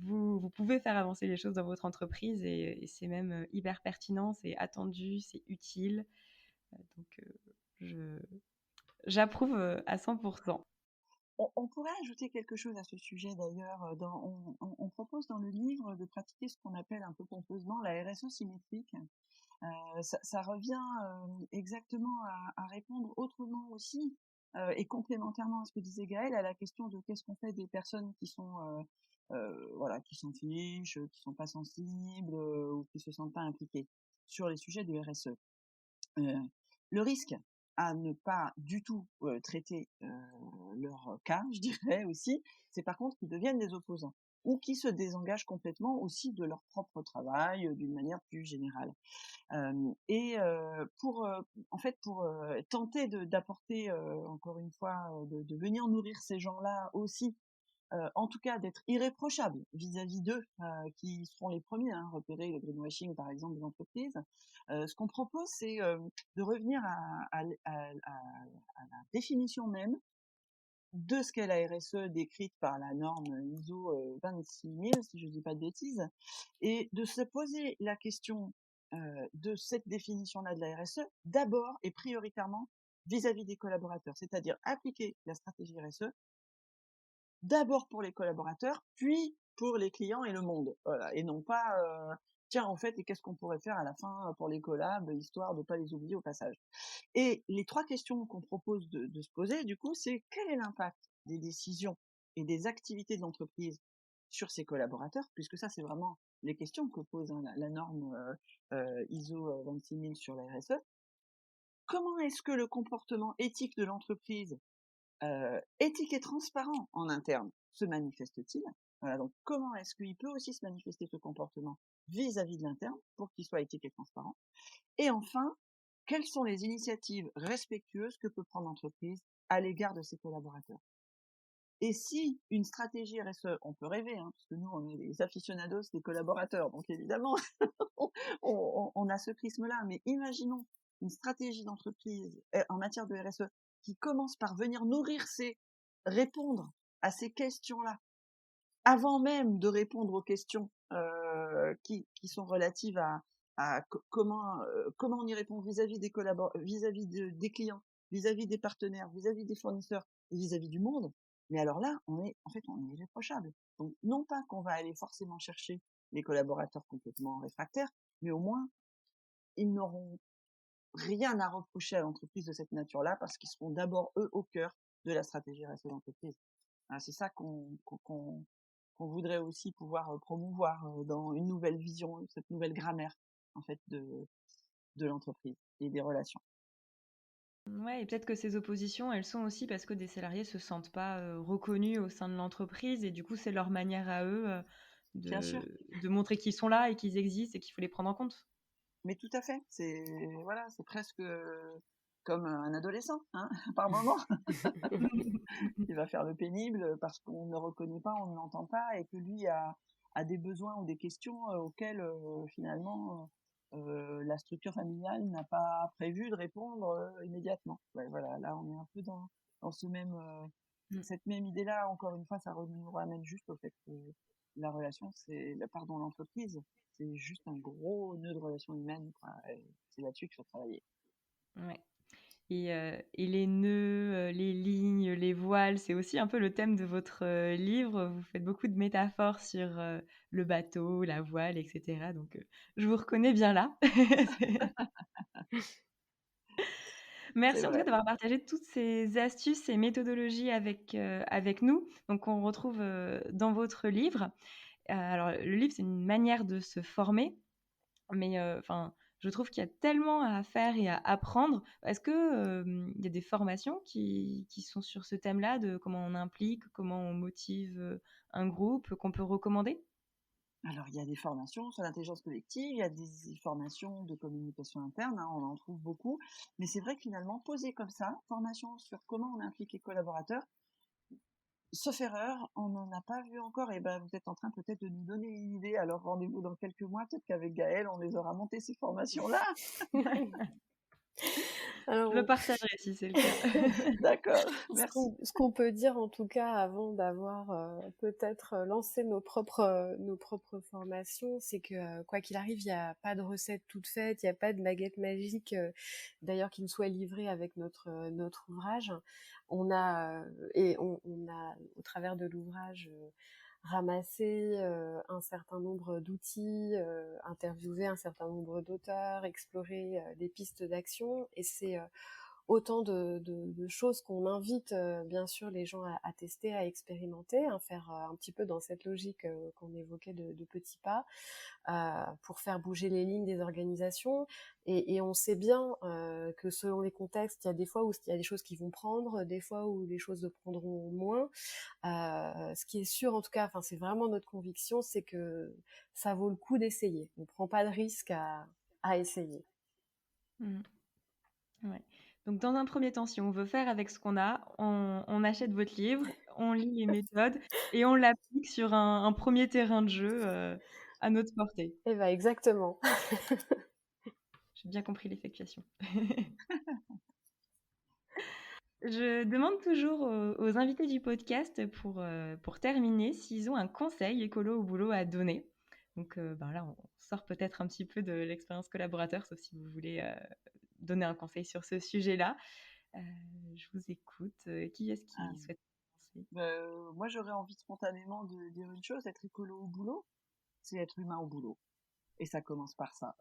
vous pouvez faire avancer les choses dans votre entreprise, et c'est même hyper pertinent, c'est attendu, c'est utile. Donc, j'approuve à 100%. On pourrait ajouter quelque chose à ce sujet d'ailleurs. On propose dans le livre de pratiquer ce qu'on appelle un peu pompeusement la RSE symétrique. Ça revient exactement à répondre autrement aussi, et complémentairement à ce que disait Gaëlle, à la question de qu'est-ce qu'on fait des personnes qui sont voilà, qui s'en fichent, qui sont pas sensibles, ou qui se sentent pas impliquées sur les sujets de RSE. Le risque à ne pas du tout traiter leur cas, je dirais aussi, c'est par contre qu'ils deviennent des opposants, ou qui se désengagent complètement aussi de leur propre travail d'une manière plus générale. Pour en fait pour tenter d'apporter encore une fois de venir nourrir ces gens-là aussi, en tout cas d'être irréprochables vis-à-vis d'eux, qui seront les premiers à repérer le greenwashing par exemple des entreprises. Ce qu'on propose, c'est de revenir à la définition même de ce qu'est la RSE décrite par la norme ISO 26000, si je dis pas de bêtises, et de se poser la question de cette définition-là de la RSE, d'abord et prioritairement vis-à-vis des collaborateurs, c'est-à-dire appliquer la stratégie RSE d'abord pour les collaborateurs, puis pour les clients et le monde, voilà, et non pas tiens en fait, et qu'est-ce qu'on pourrait faire à la fin pour les collabs, histoire de pas les oublier au passage. Et les 3 questions qu'on propose de se poser, du coup, c'est quel est l'impact des décisions et des activités de l'entreprise sur ses collaborateurs, puisque ça, c'est vraiment les questions que pose la norme ISO 26000 sur la RSE. Comment est-ce que le comportement éthique de l'entreprise, éthique et transparent en interne, se manifeste-t-il? Voilà, donc comment est-ce qu'il peut aussi se manifester ce comportement vis-à-vis de l'interne pour qu'il soit éthique et transparent? Et enfin, quelles sont les initiatives respectueuses que peut prendre l'entreprise à l'égard de ses collaborateurs? Et si une stratégie RSE, on peut rêver, hein, parce que nous, on est les aficionados des collaborateurs, donc évidemment, on a ce prisme-là, mais imaginons une stratégie d'entreprise en matière de RSE qui commence par venir répondre à ces questions-là, avant même de répondre aux questions qui sont relatives à comment on y répond vis-à-vis des vis-à-vis des clients, vis-à-vis des partenaires, vis-à-vis des fournisseurs et vis-à-vis du monde. Mais alors là, on est irréprochable. Donc non pas qu'on va aller forcément chercher les collaborateurs complètement réfractaires, mais au moins ils n'auront rien à reprocher à l'entreprise de cette nature-là, parce qu'ils seront d'abord eux au cœur de la stratégie RSE de l'entreprise. C'est ça qu'on voudrait aussi pouvoir promouvoir dans une nouvelle vision, cette nouvelle grammaire en fait de l'entreprise et des relations. Ouais, et peut-être que ces oppositions, elles sont aussi parce que des salariés se sentent pas reconnus au sein de l'entreprise et du coup, c'est leur manière à eux Bien sûr, de montrer qu'ils sont là et qu'ils existent et qu'il faut les prendre en compte. mais tout à fait. C'est voilà, c'est presque comme un adolescent, hein, par moment. Il va faire le pénible parce qu'on ne le reconnaît pas, on ne l'entend pas, et que lui a des besoins ou des questions auxquels finalement la structure familiale n'a pas prévu de répondre immédiatement. Ouais, voilà, là on est un peu dans ce même cette même idée-là. Encore une fois, ça nous ramène juste au fait que la relation, l'entreprise, c'est juste un gros nœud de relation humaine, quoi. Et c'est là-dessus qu'il faut travailler. Ouais. Et les nœuds, les lignes, les voiles, c'est aussi un peu le thème de votre livre. Vous faites beaucoup de métaphores sur le bateau, la voile, etc. Donc, je vous reconnais bien là. C'est Merci en tout cas vrai. d'avoir partagé toutes ces astuces et méthodologies avec nous. Donc, on retrouve dans votre livre. Alors, le livre, c'est une manière de se former, mais enfin, je trouve qu'il y a tellement à faire et à apprendre. Est-ce que il y a des formations qui sont sur ce thème-là, de comment on implique, comment on motive un groupe, qu'on peut recommander? Alors, il y a des formations sur l'intelligence collective, il y a des formations de communication interne, hein, on en trouve beaucoup. Mais c'est vrai que finalement, poser comme ça, formation sur comment on implique les collaborateurs, sauf erreur, on n'en a pas vu encore. Et ben, vous êtes en train peut-être de nous donner une idée. Alors, rendez-vous dans quelques mois. Peut-être qu'avec Gaëlle, on les aura montées, ces formations-là. Je le Alors, partagerai si c'est le cas. D'accord, merci. ce qu'on peut dire en tout cas avant d'avoir peut-être lancé nos propres formations, c'est que quoi qu'il arrive, il n'y a pas de recette toute faite, il n'y a pas de baguette magique d'ailleurs qui nous soit livrée avec notre ouvrage. On a au travers de l'ouvrage ramasser un certain nombre d'outils, interviewer un certain nombre d'auteurs, explorer des pistes d'action. Et c'est autant de choses qu'on invite bien sûr les gens à tester, à expérimenter, hein, faire un petit peu dans cette logique qu'on évoquait de petits pas, pour faire bouger les lignes des organisations. Et on sait bien que selon les contextes, il y a des fois où il y a des choses qui vont prendre, des fois où les choses ne prendront moins. Ce qui est sûr, en tout cas, enfin, c'est vraiment notre conviction, c'est que ça vaut le coup d'essayer. On ne prend pas de risque à essayer. Ouais. Donc, dans un premier temps, si on veut faire avec ce qu'on a, on achète votre livre, on lit les méthodes et on l'applique sur un premier terrain de jeu à notre portée. Eh ben, exactement. J'ai bien compris l'effectuation. Je demande toujours aux invités du podcast pour terminer s'ils ont un conseil écolo au boulot à donner. Donc ben là, on sort peut-être un petit peu de l'expérience collaborateur, sauf si vous voulez donner un conseil sur ce sujet-là. Je vous écoute. Qui est-ce qui souhaite commencer? Moi, j'aurais envie spontanément de dire une chose: être écolo au boulot, c'est être humain au boulot. Et ça commence par ça.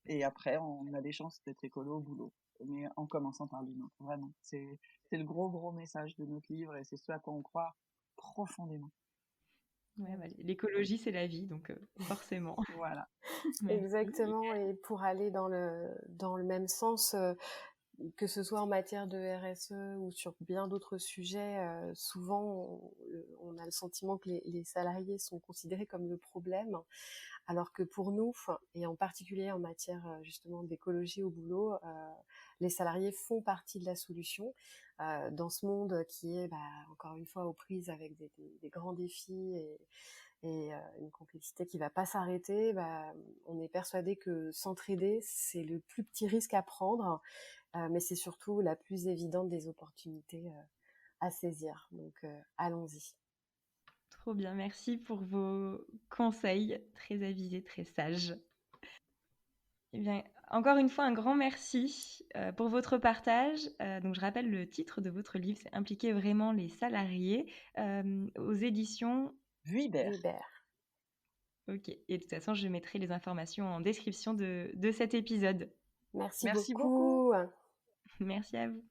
Et après, on a des chances d'être écolo au boulot. Mais en commençant par l'humain, vraiment. C'est le gros message de notre livre, et c'est ce à quoi on croit profondément. Ouais, bah, l'écologie, c'est la vie, donc forcément. Voilà. Merci. Exactement. Et pour aller dans le même sens, que ce soit en matière de RSE ou sur bien d'autres sujets, souvent on a le sentiment que les salariés sont considérés comme le problème, alors que pour nous, et en particulier en matière justement d'écologie au boulot, les salariés font partie de la solution dans ce monde qui est encore une fois aux prises avec des grands défis et une complexité qui va pas s'arrêter. On est persuadé que s'entraider, c'est le plus petit risque à prendre, mais c'est surtout la plus évidente des opportunités à saisir. Donc, allons-y. Trop bien, merci pour vos conseils très avisés, très sages. Eh bien, encore une fois, un grand merci pour votre partage. Donc, je rappelle le titre de votre livre, c'est Impliquer vraiment les salariés aux éditions Vuibert. Ok, et de toute façon, je mettrai les informations en description de cet épisode. Merci Merci beaucoup. Merci à vous.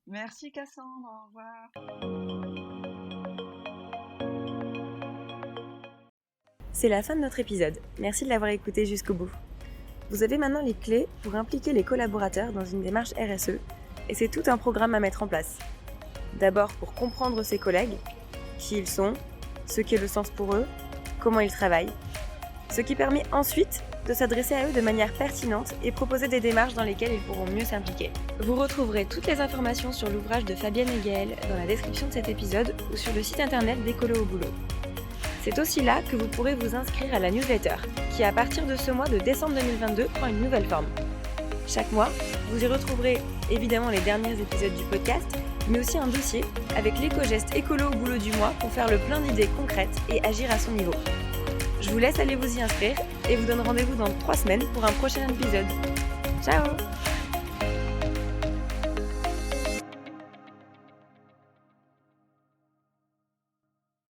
Merci Cassandre, au revoir. C'est la fin de notre épisode. Merci de l'avoir écouté jusqu'au bout. Vous avez maintenant les clés pour impliquer les collaborateurs dans une démarche RSE et c'est tout un programme à mettre en place. D'abord pour comprendre ses collègues, qui ils sont, ce qu'est le sens pour eux, comment ils travaillent, ce qui permet ensuite de s'adresser à eux de manière pertinente et proposer des démarches dans lesquelles ils pourront mieux s'impliquer. Vous retrouverez toutes les informations sur l'ouvrage de Fabienne et Gaëlle dans la description de cet épisode ou sur le site internet d'Écolo au Boulot. C'est aussi là que vous pourrez vous inscrire à la newsletter, qui à partir de ce mois de décembre 2022 prend une nouvelle forme. Chaque mois, vous y retrouverez évidemment les derniers épisodes du podcast, mais aussi un dossier avec l'éco-geste écolo au boulot du mois pour faire le plein d'idées concrètes et agir à son niveau. Je vous laisse aller vous y inscrire et vous donne rendez-vous dans 3 semaines pour un prochain épisode. Ciao!